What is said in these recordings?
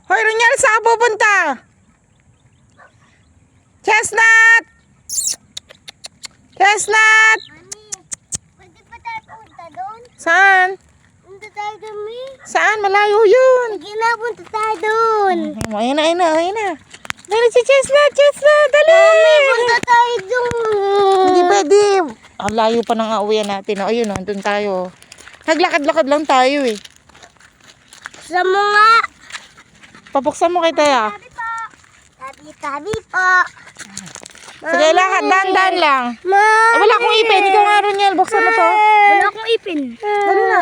Hoy, Ronyal, saan ka pupunta? Chestnut! Chestnut! Mami, pwede pa tayo punta doon? Saan? Punta tayo doon, Mi. Saan? Malayo yun. Sige na, punta tayo doon. Ayun na, ayun na, ayun na. Dali si Chestnut, Chestnut, dali! Mami, punta tayo doon. Hindi pwede. Ang layo pa ng auwian natin. O, ayun o, doon tayo. Naglakad-lakad lang tayo eh. Sa mga... Papuksan mo kay Taya. Tabi po. Tabi po. Sige, lakad, dahan-dahan lang. Mami. Wala akong ipin. Ikaw nga, Ronyel. Buksan mo to. Wala akong ipin. Dali na.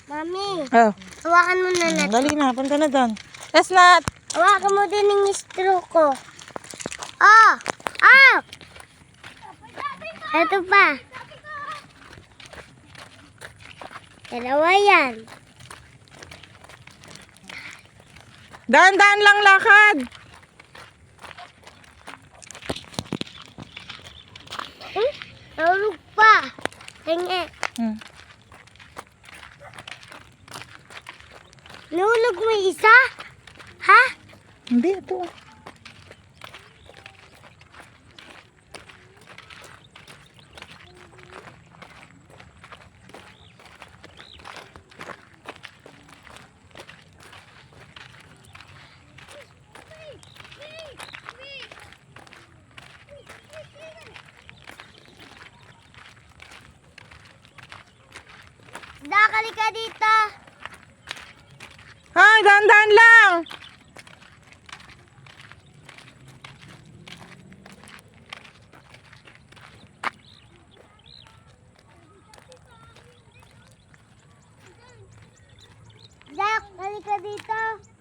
Mami, Oh. hawakan mo na natin. Dali na, punta na doon. Chestnut! Hawakan mo din yung straw ko. Oh! Ah! Ito pa. Dalawa yan. Dahan-dahan lang lakad. Nahulog pa. Hingi. Hmm. Nahulog mo isa? Ha? Hindi, ito. Dakali ka dito. Ay, dahan-dahan lang. Dak, ka dito.